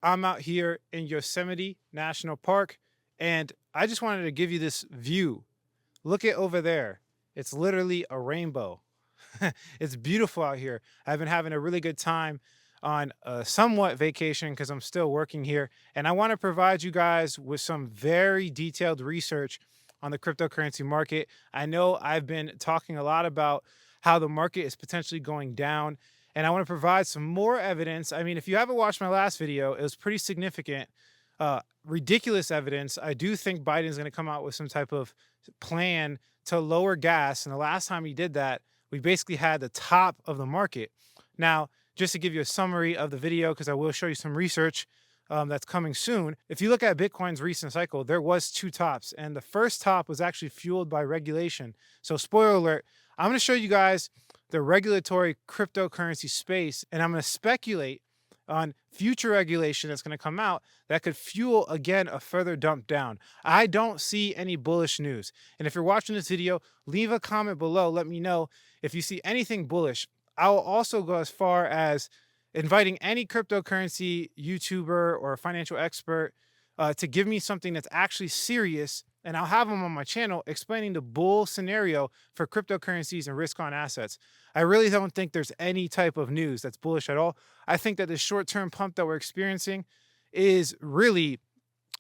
I'm out here in Yosemite National Park, and I just wanted to give you this view. Look at over there. It's literally a rainbow. It's beautiful out here. I've been having a really good time on a somewhat vacation because I'm still working here. And I want to provide you guys with some very detailed research on the cryptocurrency market. I know I've been talking a lot about how the market is potentially going down. And I want to provide some more evidence. I mean, if you haven't watched my last video, it was pretty significant, ridiculous evidence. I do think Biden's going to come out with some type of plan to lower gas. And the last time he did that, we basically had the top of the market. Now, just to give you a summary of the video, because I will show you some research that's coming soon. If you look at Bitcoin's recent cycle, there was two tops, and the first top was actually fueled by regulation. So, spoiler alert, I'm going to show you guys the regulatory cryptocurrency space, and I'm going to speculate on future regulation that's going to come out that could fuel again a further dump down. I don't see any bullish news. And if you're watching this video, leave a comment below. Let me know if you see anything bullish. I will also go as far as inviting any cryptocurrency YouTuber or financial expert to give me something that's actually serious. And I'll have them on my channel explaining the bull scenario for cryptocurrencies and risk on assets. I really don't think there's any type of news that's bullish at all. I think that the short term pump that we're experiencing is really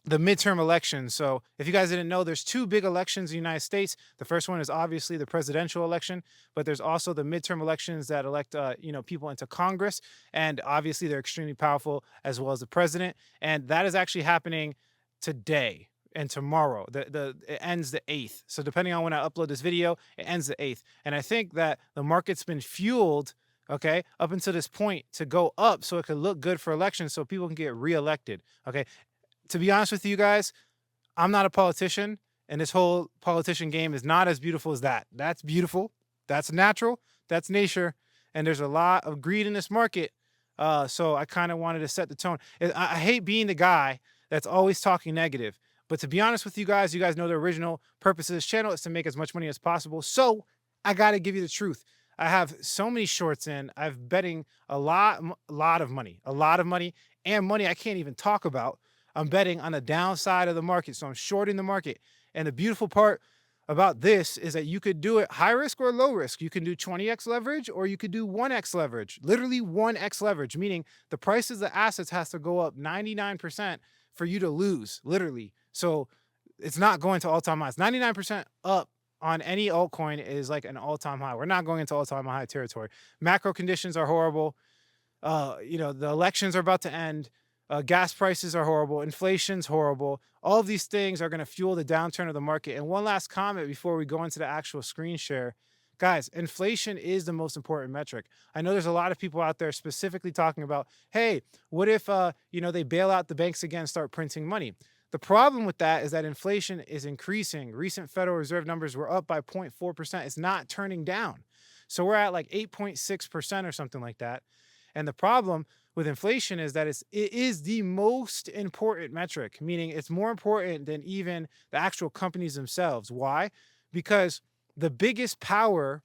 the midterm elections. So if you guys didn't know, there's two big elections in the United States. The first one is obviously the presidential election, but there's also the midterm elections that elect people into Congress, and obviously they're extremely powerful, as well as the president. And that is actually happening today and tomorrow. It ends the 8th. So depending on when I upload this video, it ends the 8th. And I think that the market's been fueled, okay, up until this point to go up so it could look good for elections so people can get reelected. Okay. To be honest with you guys, I'm not a politician, and this whole politician game is not as beautiful as that. That's beautiful. That's natural. That's nature. And there's a lot of greed in this market. So I kind of wanted to set the tone. I hate being the guy that's always talking negative. But to be honest with you guys know the original purpose of this channel is to make as much money as possible. So I got to give you the truth. I have so many shorts in. I've betting a lot of money, and money I can't even talk about. I'm betting on the downside of the market. So I'm shorting the market. And the beautiful part about this is that you could do it high risk or low risk. You can do 20x leverage, or you could do 1x leverage, literally 1x leverage, meaning the prices of the assets has to go up 99% for you to lose, literally. So it's not going to all-time highs. 99% up on any altcoin is like an all-time high. We're not going into all-time high territory. Macro conditions are horrible. The elections are about to end. Gas prices are horrible. Inflation's horrible. All of these things are going to fuel the downturn of the market. And one last comment before we go into the actual screen share. Guys, inflation is the most important metric. I know there's a lot of people out there specifically talking about, hey, what if they bail out the banks again and start printing money? The problem with that is that inflation is increasing. Recent Federal Reserve numbers were up by 0.4%. It's not turning down. So we're at like 8.6% or something like that. And the problem with inflation is that it is the most important metric, meaning it's more important than even the actual companies themselves. Why? Because the biggest power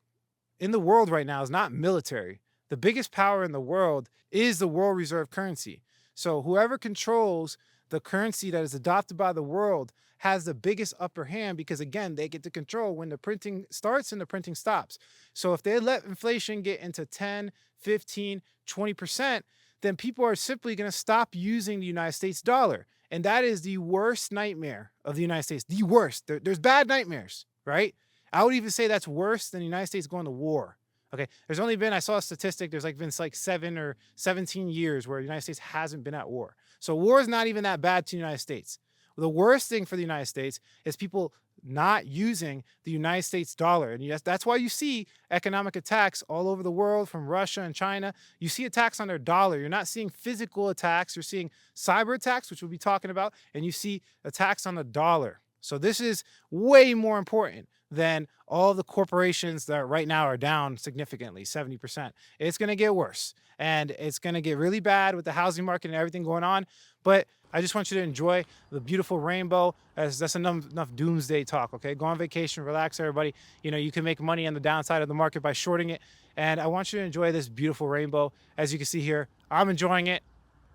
in the world right now is not military. The biggest power in the world is the world reserve currency. So whoever controls the currency that is adopted by the world has the biggest upper hand, because again, they get to control when the printing starts and the printing stops. So if they let inflation get into 10, 15, 20%, then people are simply going to stop using the United States dollar. And that is the worst nightmare of the United States. The worst. There's bad nightmares, right? I would even say that's worse than the United States going to war. Okay. There's only been, I saw a statistic, there's been 7 or 17 years where the United States hasn't been at war. So war is not even that bad to the United States. The worst thing for the United States is people not using the United States dollar. And yes, that's why you see economic attacks all over the world from Russia and China. You see attacks on their dollar. You're not seeing physical attacks. You're seeing cyber attacks, which we'll be talking about, and you see attacks on the dollar. So this is way more important than all the corporations that right now are down significantly, 70%. It's going to get worse, and it's going to get really bad with the housing market and everything going on. But I just want you to enjoy the beautiful rainbow. That's enough doomsday talk, okay? Go on vacation, relax, everybody. You can make money on the downside of the market by shorting it. And I want you to enjoy this beautiful rainbow. As you can see here, I'm enjoying it.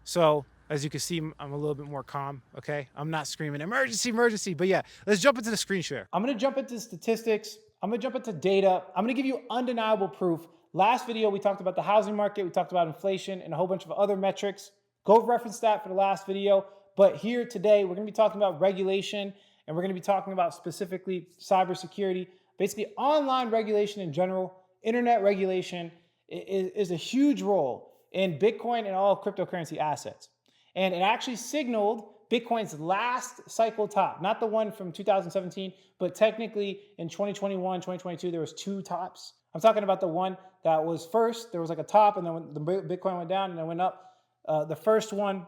So As you can see, I'm a little bit more calm, okay? I'm not screaming, emergency, emergency. But yeah, let's jump into the screen share. I'm gonna jump into statistics. I'm gonna jump into data. I'm gonna give you undeniable proof. Last video, we talked about the housing market. We talked about inflation and a whole bunch of other metrics. Go reference that for the last video. But here today, we're gonna be talking about regulation, and we're gonna be talking about specifically cybersecurity, basically online regulation in general. Internet regulation is a huge role in Bitcoin and all cryptocurrency assets. And it actually signaled Bitcoin's last cycle top, not the one from 2017, but technically in 2021, 2022, there was two tops. I'm talking about the one that was first, there was like a top, and then when the Bitcoin went down and then went up, the first one,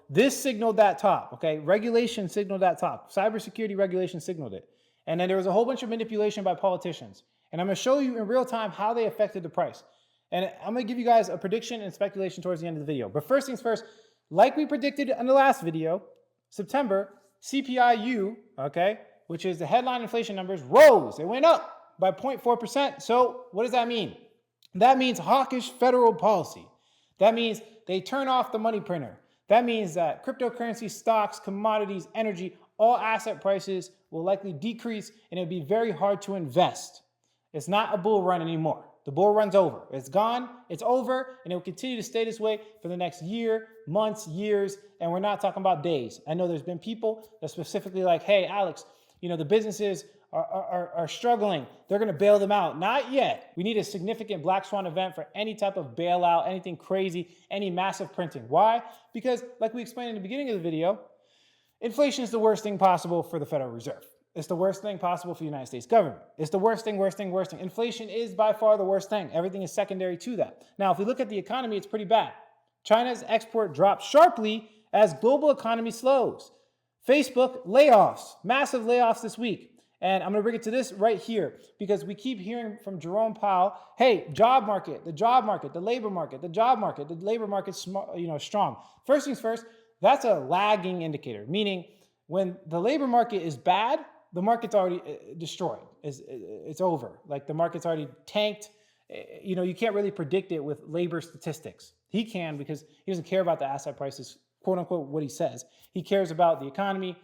this signaled that top, okay? Regulation signaled that top. Cybersecurity regulation signaled it. And then there was a whole bunch of manipulation by politicians. And I'm gonna show you in real time how they affected the price. And I'm gonna give you guys a prediction and speculation towards the end of the video. But first things first, like we predicted in the last video, September, CPI-U, okay, which is the headline inflation numbers, rose. It went up by 0.4%. So what does that mean? That means hawkish federal policy. That means they turn off the money printer. That means that cryptocurrency, stocks, commodities, energy, all asset prices will likely decrease, and it'll be very hard to invest. It's not a bull run anymore. The bull run's over. It's gone, it's over, and it will continue to stay this way for the next year, months, years, and we're not talking about days. I know there's been people that specifically like, hey, Alex, the businesses are struggling. They're gonna bail them out. Not yet. We need a significant black swan event for any type of bailout, anything crazy, any massive printing. Why? Because like we explained in the beginning of the video, inflation is the worst thing possible for the Federal Reserve. It's the worst thing possible for the United States government. It's the worst thing. Inflation is by far the worst thing. Everything is secondary to that. Now, if we look at the economy, it's pretty bad. China's export dropped sharply as global economy slows. Facebook, layoffs, massive layoffs this week. And I'm gonna bring it to this right here because we keep hearing from Jerome Powell, hey, job market, the job market, the labor market, the job market, the labor market's strong. First things first, that's a lagging indicator, meaning when the labor market is bad, the market's already destroyed. It's over. Like the market's already tanked. You can't really predict it with labor statistics. He can because he doesn't care about the asset prices, quote unquote, what he says. He cares about the economy,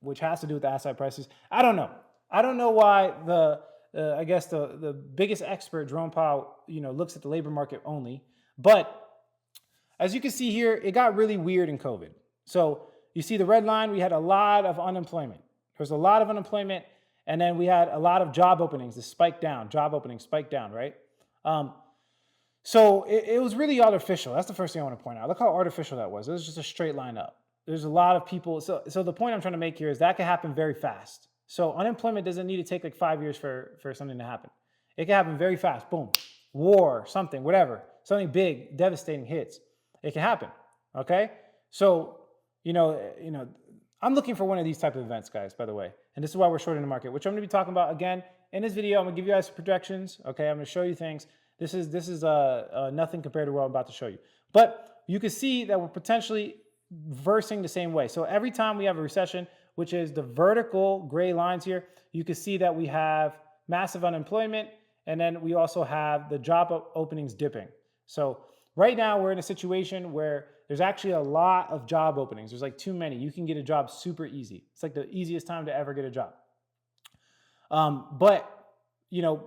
which has to do with the asset prices. I don't know. I don't know why the biggest expert, Jerome Powell, looks at the labor market only. But as you can see here, it got really weird in COVID. So you see the red line, we had a lot of unemployment. There's a lot of unemployment, and then we had a lot of job openings, job openings spiked down, right? So it was really artificial. That's the first thing I want to point out. Look how artificial that was. It was just a straight line up. There's a lot of people. So the point I'm trying to make here is that can happen very fast. So unemployment doesn't need to take like 5 years for something to happen. It can happen very fast. Boom. War, something, whatever. Something big, devastating hits. It can happen, okay? So, I'm looking for one of these type of events, guys, by the way. And this is why we're shorting the market, which I'm going to be talking about again in this video. I'm going to give you guys projections. Okay, I'm going to show you things. This is nothing compared to what I'm about to show you. But you can see that we're potentially versing the same way. So every time we have a recession, which is the vertical gray lines here, you can see that we have massive unemployment, and then we also have the job openings dipping. So right now we're in a situation where there's actually a lot of job openings. There's like too many. You can get a job super easy. It's like the easiest time to ever get a job. But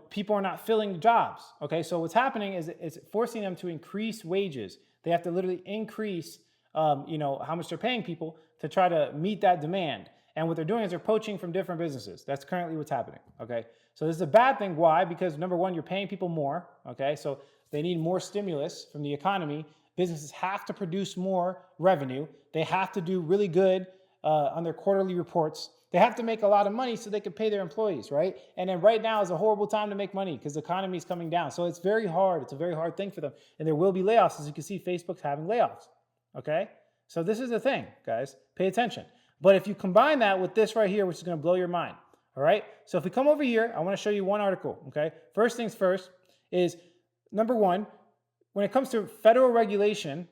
people are not filling the jobs. Okay, so what's happening is it's forcing them to increase wages. They have to literally increase, how much they're paying people to try to meet that demand. And what they're doing is they're poaching from different businesses. That's currently what's happening. Okay, so this is a bad thing. Why? Because number one, you're paying people more. Okay, so they need more stimulus from the economy. Businesses have to produce more revenue. They have to do really good on their quarterly reports. They have to make a lot of money so they can pay their employees, right? And then right now is a horrible time to make money because the economy is coming down. So it's very hard. It's a very hard thing for them. And there will be layoffs. As you can see, Facebook's having layoffs, okay? So this is the thing, guys. Pay attention. But if you combine that with this right here, which is going to blow your mind, all right? So if we come over here, I want to show you one article, okay? First things first is, number one, when it comes to federal regulation,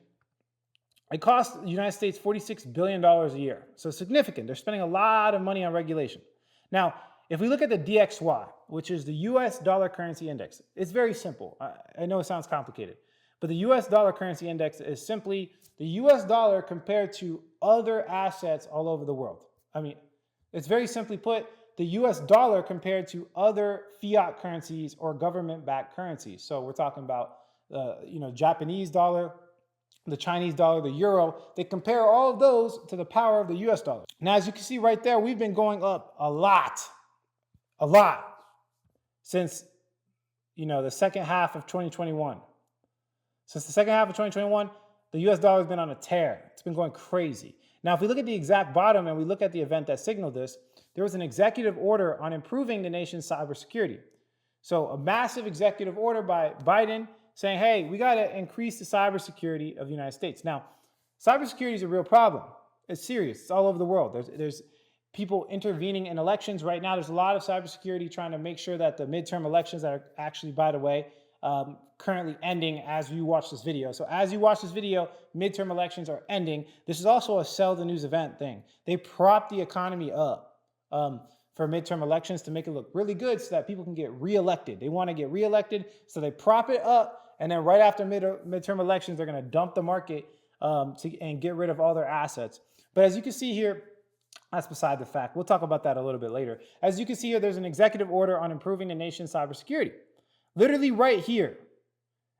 it costs the United States $46 billion a year. So significant. They're spending a lot of money on regulation. Now, if we look at the DXY, which is the US dollar currency index, it's very simple. I know it sounds complicated, But the US dollar currency index is simply the US dollar compared to other assets all over the world. I mean, it's very simply put, the US dollar compared to other fiat currencies or government-backed currencies. So we're talking about, Japanese dollar, the Chinese dollar, the euro. They compare all of those to the power of the US dollar. Now, as you can see right there, we've been going up a lot since, the second half of 2021. Since the second half of 2021, the US dollar has been on a tear. It's been going crazy. Now, if we look at the exact bottom and we look at the event that signaled this, there was an executive order on improving the nation's cybersecurity. So a massive executive order by Biden saying, hey, we got to increase the cybersecurity of the United States. Now, cybersecurity is a real problem. It's serious. It's all over the world. There's people intervening in elections right now. There's a lot of cybersecurity trying to make sure that the midterm elections that are actually, by the way, currently ending as you watch this video. So as you watch this video, midterm elections are ending. This is also a sell the news event thing. They prop the economy up for midterm elections to make it look really good so that people can get reelected. They want to get reelected, so they prop it up. And then right after midterm elections, they're going to dump the market and get rid of all their assets. But as you can see here, that's beside the fact. We'll talk about that a little bit later. As you can see here, there's an executive order on improving the nation's cybersecurity. Literally right here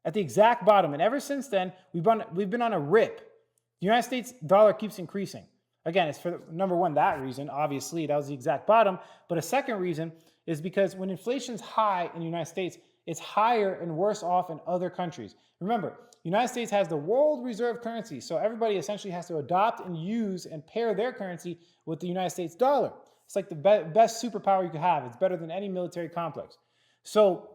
at the exact bottom. And ever since then, we've been on a rip. The United States dollar keeps increasing. Again, it's for number one, that reason, obviously, that was the exact bottom. But a second reason is because when inflation's high in the United States, it's higher and worse off in other countries. Remember, the United States has the world reserve currency. So everybody essentially has to adopt and use and pair their currency with the United States dollar. It's like the best superpower you could have. It's better than any military complex. So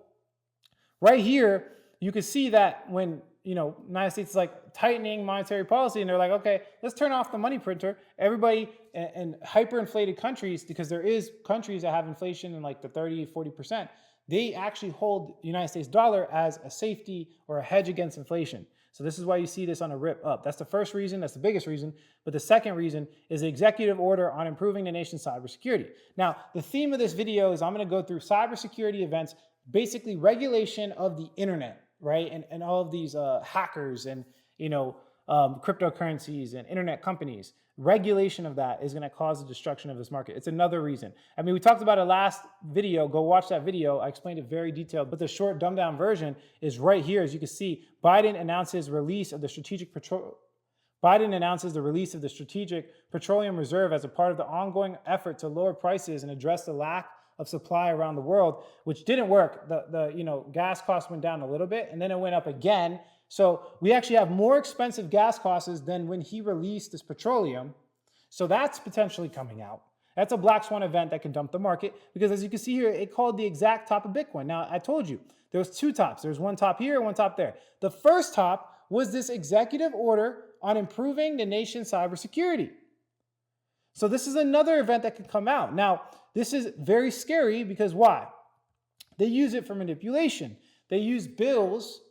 right here, you can see that when, United States is like tightening monetary policy and they're like, okay, let's turn off the money printer. Everybody in hyperinflated countries, because there is countries that have inflation in like the 30, 40%, they actually hold the United States dollar as a safety or a hedge against inflation. So this is why you see this on a rip up. That's the first reason. That's the biggest reason. But the second reason is the executive order on improving the nation's cybersecurity. Now, the theme of this video is I'm going to go through cybersecurity events, basically regulation of the internet, right? And all of these hackers and, cryptocurrencies and internet companies. Regulation of that is going to cause the destruction of this market. It's another reason. I mean, we talked about it last video. Go watch that video. I explained it very detailed, but the short dumbed down version is right here. As you can see, Biden announces the release of the Strategic Petroleum Reserve as a part of the ongoing effort to lower prices and address the lack of supply around the world, which didn't work. The gas costs went down a little bit and then it went up again. So we actually have more expensive gas costs than when he released this petroleum. So that's potentially coming out. That's a black swan event that can dump the market because as you can see here, it called the exact top of Bitcoin. Now, I told you there was two tops. There's one top here, one top there. The first top was this executive order on improving the nation's cybersecurity. So this is another event that could come out. Now, this is very scary because why? They use it for manipulation. They use bills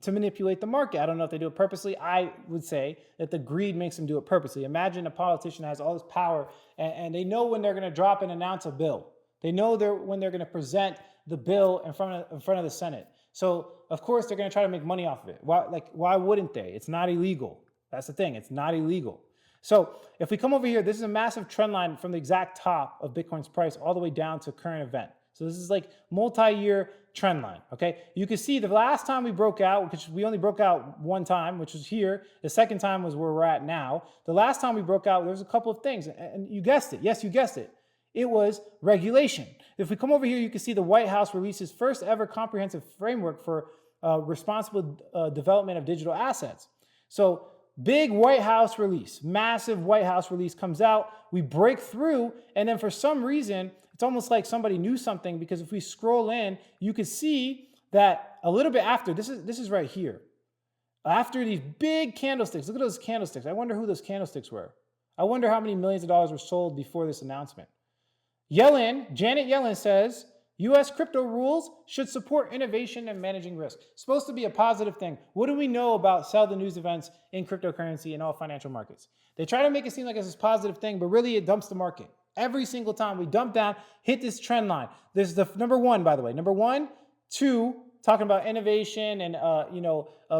to manipulate the market. I don't know if they do it purposely. I would say that the greed makes them do it purposely. Imagine a politician has all this power and they know when they're going to drop and announce a bill. They know when they're going to present the bill in front of the Senate. So of course they're going to try to make money off of it. Why wouldn't they? It's not illegal. That's the thing. It's not illegal. So if we come over here, this is a massive trend line from the exact top of Bitcoin's price all the way down to current event. So this is like multi-year trend line, okay? You can see the last time we broke out, because we only broke out one time, which was here. The second time was where we're at now. The last time we broke out, there was a couple of things, and you guessed it. Yes, you guessed it. It was regulation. If we come over here, you can see the White House releases first ever comprehensive framework for responsible development of digital assets. So big White House release, massive White House release comes out. We break through, and then for some reason, it's almost like somebody knew something because if we scroll in, you can see that a little bit after, this is right here. After these big candlesticks, look at those candlesticks. I wonder who those candlesticks were. I wonder how many millions of dollars were sold before this announcement. Janet Yellen says, U.S. crypto rules should support innovation and managing risk. Supposed to be a positive thing. What do we know about sell the news events in cryptocurrency and all financial markets? They try to make it seem like it's this positive thing, but really it dumps the market. Every single time we dump down, hit this trend line. This is the number one, by the way. Number 1, 2, talking about innovation and,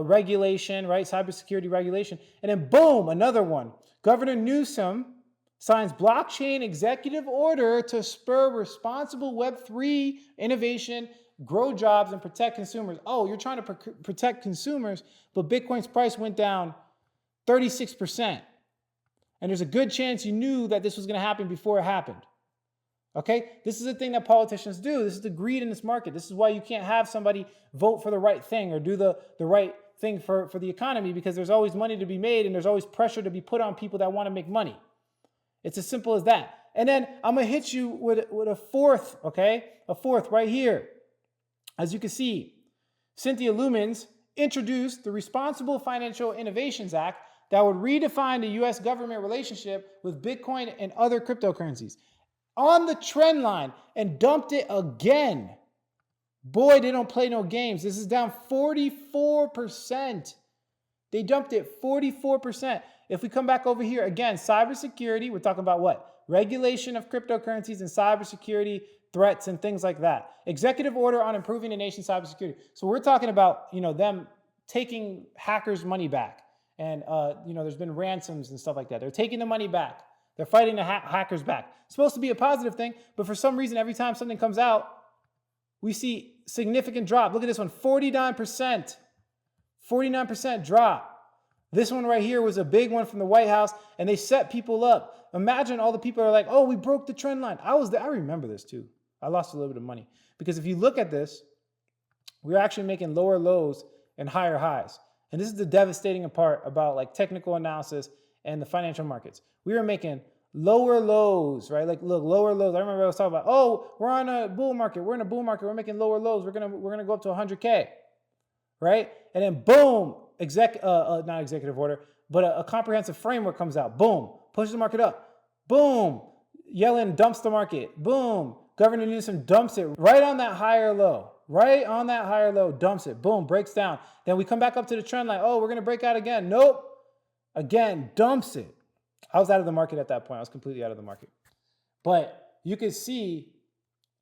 regulation, right? Cybersecurity regulation. And then boom, another one. Governor Newsom signs blockchain executive order to spur responsible Web3 innovation, grow jobs, and protect consumers. Oh, you're trying to protect consumers, but Bitcoin's price went down 36%. And there's a good chance you knew that this was going to happen before it happened. Okay? This is the thing that politicians do. This is the greed in this market. This is why you can't have somebody vote for the right thing or do the right thing for the economy, because there's always money to be made and there's always pressure to be put on people that want to make money. It's as simple as that. And then I'm going to hit you with a fourth, okay? A fourth right here. As you can see, Cynthia Lumens introduced the Responsible Financial Innovations Act that would redefine the U.S. government relationship with Bitcoin and other cryptocurrencies on the trend line and dumped it again. Boy, they don't play no games. This is down 44%. They dumped it 44%. If we come back over here, again, cybersecurity, we're talking about what? Regulation of cryptocurrencies and cybersecurity threats and things like that. Executive order on improving the nation's cybersecurity. So we're talking about, them taking hackers' money back. And, there's been ransoms and stuff like that. They're taking the money back. They're fighting the hackers back. It's supposed to be a positive thing, but for some reason, every time something comes out, we see significant drop. Look at this one, 49%. 49% drop. This one right here was a big one from the White House, and they set people up. Imagine all the people are like, oh, we broke the trend line. I was there. I remember this too. I lost a little bit of money. Because if you look at this, we're actually making lower lows and higher highs. And this is the devastating part about like technical analysis and the financial markets. We were making lower lows, right? Like, look, lower lows. I remember I was talking about, oh, we're on a bull market. We're in a bull market. We're making lower lows. We're gonna go up to 100K, right? And then boom, not executive order, but a comprehensive framework comes out. Boom, pushes the market up. Boom, Yellen dumps the market. Boom, Governor Newsom dumps it right on that higher low. Right on that higher low, dumps it. Boom, breaks down. Then we come back up to the trend line. Oh, we're gonna break out again. Nope. Again, dumps it. I was out of the market at that point. I was completely out of the market. But you can see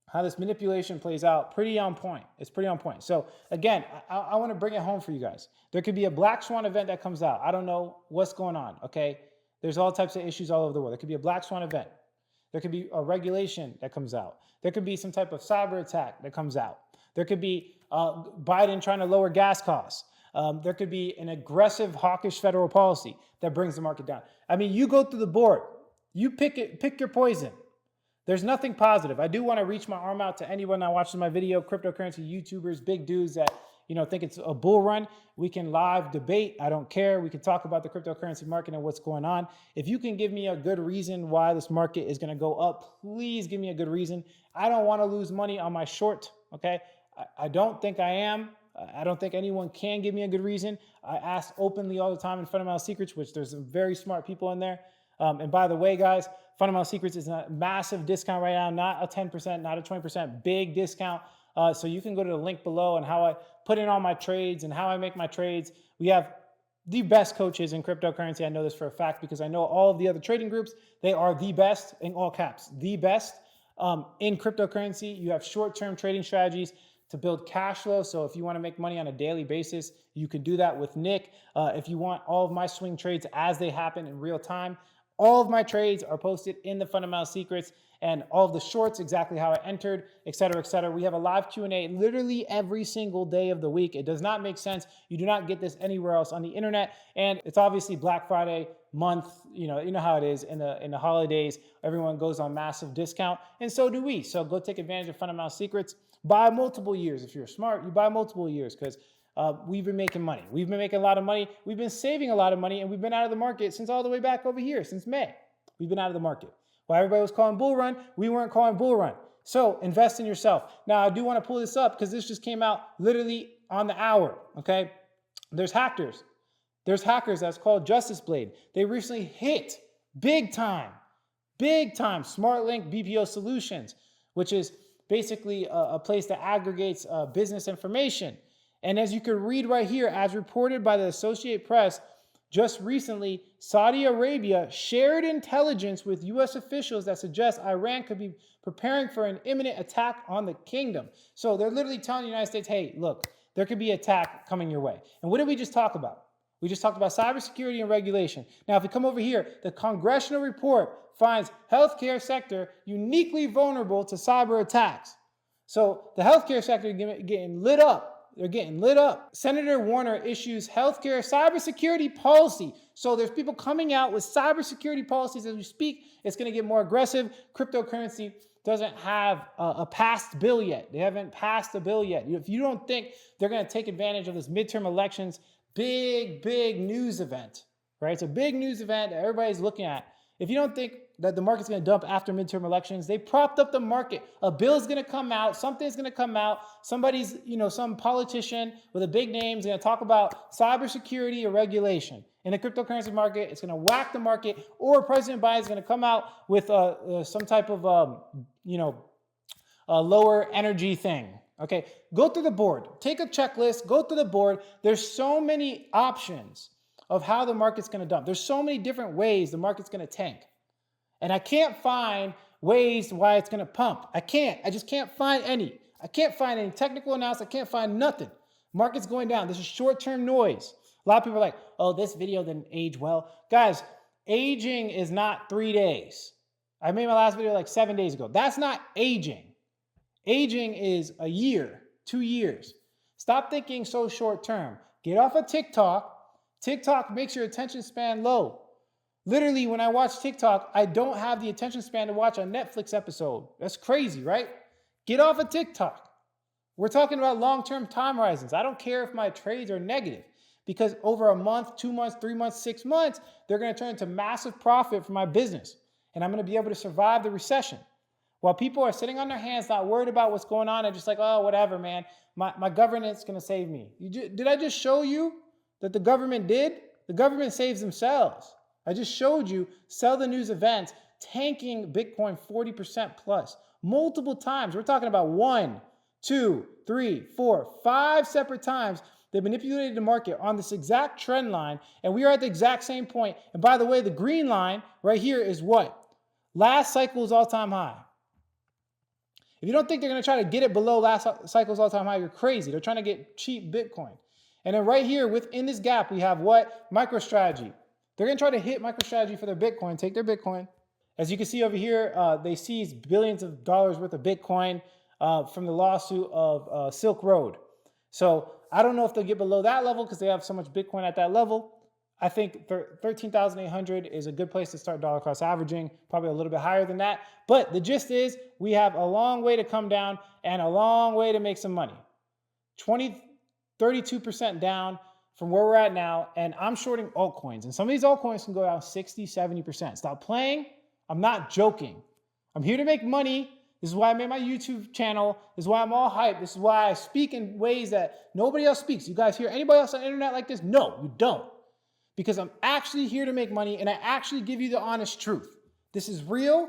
how this manipulation plays out pretty on point. It's pretty on point. So again, I want to bring it home for you guys. There could be a black swan event that comes out. I don't know what's going on, okay? There's all types of issues all over the world. There could be a black swan event. There could be a regulation that comes out. There could be some type of cyber attack that comes out. There could be Biden trying to lower gas costs. There could be an aggressive hawkish federal policy that brings the market down. I mean, you go through the board. You pick your poison. There's nothing positive. I do want to reach my arm out to anyone that watches my video, cryptocurrency YouTubers, big dudes that think it's a bull run. We can live debate. I don't care. We can talk about the cryptocurrency market and what's going on. If you can give me a good reason why this market is going to go up, please give me a good reason. I don't want to lose money on my short, okay? I don't think I am. I don't think anyone can give me a good reason. I ask openly all the time in Fundamental Secrets, which there's some very smart people in there. And by the way, guys, Fundamental Secrets is a massive discount right now, not a 10%, not a 20%, big discount. So you can go to the link below and how I put in all my trades and how I make my trades. We have the best coaches in cryptocurrency. I know this for a fact because I know all of the other trading groups. They are the best, in all caps, the best in cryptocurrency. You have short-term trading strategies to build cash flow. So if you want to make money on a daily basis, you can do that with Nick. If you want all of my swing trades as they happen in real time, all of my trades are posted in the Fundamental Secrets and all of the shorts, exactly how I entered, et cetera, et cetera. We have a live Q&A literally every single day of the week. It does not make sense. You do not get this anywhere else on the internet. And it's obviously Black Friday month. You know how it is in the holidays. Everyone goes on massive discount, and so do we. So go take advantage of Fundamental Secrets. Buy multiple years. If you're smart, you buy multiple years because we've been making money. We've been making a lot of money. We've been saving a lot of money, and we've been out of the market since all the way back over here, since May. We've been out of the market. While everybody was calling bull run, we weren't calling bull run. So invest in yourself. Now, I do want to pull this up because this just came out literally on the hour, okay? There's hackers. There's hackers that's called Justice Blade. They recently hit big time, SmartLink BPO Solutions, which is basically a place that aggregates business information. And as you can read right here, as reported by the Associated Press, Just recently, Saudi Arabia shared intelligence with U.S. officials that suggests Iran could be preparing for an imminent attack on the kingdom. So they're literally telling the United States, hey, look, there could be an attack coming your way. And what did we just talk about? We just talked about cybersecurity and regulation. Now, if we come over here, the congressional report finds healthcare sector uniquely vulnerable to cyber attacks. So the healthcare sector is getting lit up. They're getting lit up. Senator Warner issues healthcare cybersecurity policy. So there's people coming out with cybersecurity policies as we speak. It's going to get more aggressive. Cryptocurrency doesn't have a passed bill yet. They haven't passed a bill yet. If you don't think they're going to take advantage of this midterm elections, big news event, right? It's a big news event that everybody's looking at. If you don't think that the market's going to dump after midterm elections, they propped up the market. A bill's going to come out. Something's going to come out. Somebody's, some politician with a big name is going to talk about cybersecurity or regulation. In the cryptocurrency market, it's going to whack the market, or President Biden is going to come out with some type of, lower energy thing. Okay, go through the board. Take a checklist. Go through the board. There's so many options of how the market's going to dump. There's so many different ways the market's going to tank. And I can't find ways why it's going to pump. I just can't find any. I can't find any technical analysis. I can't find nothing. Market's going down. This is short-term noise. A lot of people are like, oh, this video didn't age well. Guys, aging is not 3 days. I made my last video like 7 days ago. That's not aging. Aging is a year, 2 years. Stop thinking so short-term. Get off of TikTok. TikTok makes your attention span low. Literally, when I watch TikTok, I don't have the attention span to watch a Netflix episode. That's crazy, right? Get off of TikTok. We're talking about long-term time horizons. I don't care if my trades are negative, because over a month, 2 months, 3 months, 6 months, they're going to turn into massive profit for my business. And I'm going to be able to survive the recession. While people are sitting on their hands, not worried about what's going on, and just like, oh, whatever, man. My governance is going to save me. Did I just show you that the government did? The government saves themselves. I just showed you sell the news events tanking Bitcoin 40% plus multiple times. We're talking about 1, 2, 3, 4, 5 separate times. They manipulated the market on this exact trend line, and we are at the exact same point. And by the way, the green line right here is what? Last cycle's all-time high. If you don't think they're going to try to get it below last cycle's all-time high, you're crazy. They're trying to get cheap Bitcoin. And then right here within this gap, we have what? MicroStrategy. They're going to try to hit MicroStrategy for their Bitcoin, take their Bitcoin. As you can see over here, they seized billions of dollars worth of Bitcoin from the lawsuit of Silk Road. So I don't know if they'll get below that level because they have so much Bitcoin at that level. I think 13,800 is a good place to start dollar cost averaging, probably a little bit higher than that. But the gist is we have a long way to come down and a long way to make some money. 32% down from where we're at now, and I'm shorting altcoins. And some of these altcoins can go down 60, 70%. Stop playing. I'm not joking. I'm here to make money. This is why I made my YouTube channel. This is why I'm all hyped. This is why I speak in ways that nobody else speaks. You guys hear anybody else on the internet like this? No, you don't. Because I'm actually here to make money, and I actually give you the honest truth. This is real,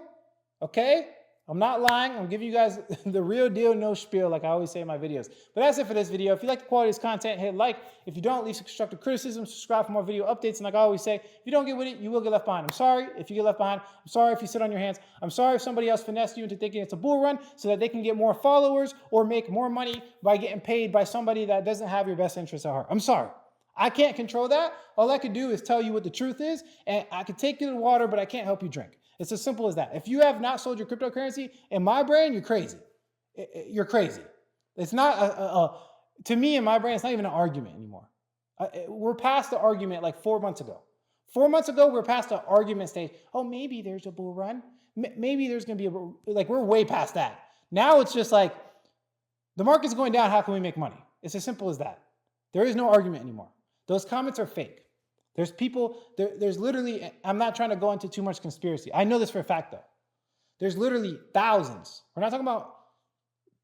okay? I'm not lying. I'm giving you guys the real deal, no spiel, like I always say in my videos. But that's it for this video. If you like the quality of this content, hit like. If you don't, leave some constructive criticism. Subscribe for more video updates. And like I always say, if you don't get with it, you will get left behind. I'm sorry if you get left behind. I'm sorry if you sit on your hands. I'm sorry if somebody else finessed you into thinking it's a bull run so that they can get more followers or make more money by getting paid by somebody that doesn't have your best interests at heart. I'm sorry. I can't control that. All I can do is tell you what the truth is, and I can take you to the water, but I can't help you drink. It's as simple as that. If you have not sold your cryptocurrency, in my brain, you're crazy. You're crazy. It's not, to me, in my brain, it's not even an argument anymore. We're past the argument like 4 months ago. 4 months ago, we're past the argument stage. Oh, maybe there's a bull run. Maybe there's going to be like, we're way past that. Now it's just like, the market's going down. How can we make money? It's as simple as that. There is no argument anymore. Those comments are fake. There's people, there's literally, I'm not trying to go into too much conspiracy. I know this for a fact though. There's literally thousands. We're not talking about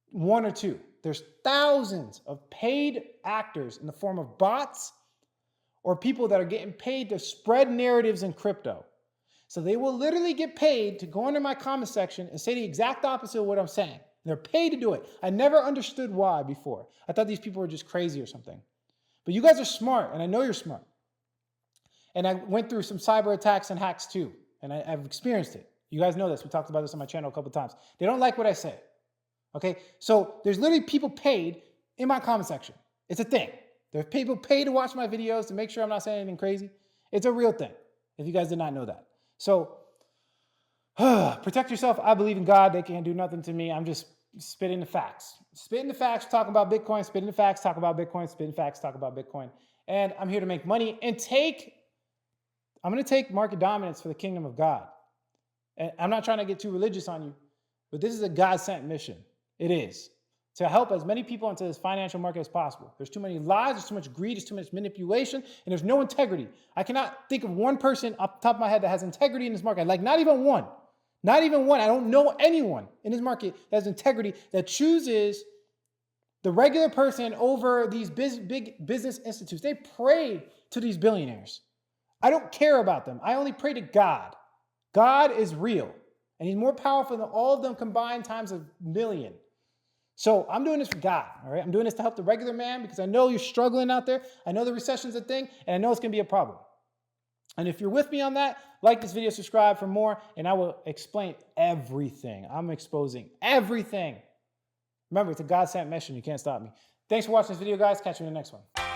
1 or 2. There's thousands of paid actors in the form of bots or people that are getting paid to spread narratives in crypto. So they will literally get paid to go into my comment section and say the exact opposite of what I'm saying. They're paid to do it. I never understood why before. I thought these people were just crazy or something. But you guys are smart, and I know you're smart. And I went through some cyber attacks and hacks too. And I've experienced it. You guys know this. We talked about this on my channel a couple of times. They don't like what I say. Okay. So there's literally people paid in my comment section. It's a thing. There are people paid to watch my videos to make sure I'm not saying anything crazy. It's a real thing. If you guys did not know that. So protect yourself. I believe in God. They can't do nothing to me. I'm just spitting the facts. Spitting the facts, talking about Bitcoin, spitting the facts, talk about Bitcoin, spitting facts, talk about Bitcoin. And I'm here to make money and I'm going to take market dominance for the kingdom of God. And I'm not trying to get too religious on you, but this is a God-sent mission. It is. To help as many people into this financial market as possible. There's too many lies, there's too much greed, there's too much manipulation, and there's no integrity. I cannot think of one person off the top of my head that has integrity in this market. Like not even one. Not even one. I don't know anyone in this market that has integrity that chooses the regular person over these big business institutes. They pray to these billionaires. I don't care about them. I only pray to God. God is real, and he's more powerful than all of them combined times a million. So I'm doing this for God, all right? I'm doing this to help the regular man because I know you're struggling out there. I know the recession's a thing, and I know it's going to be a problem. And if you're with me on that, like this video, subscribe for more, and I will explain everything. I'm exposing everything. Remember, it's a God-sent mission. You can't stop me. Thanks for watching this video, guys. Catch you in the next one.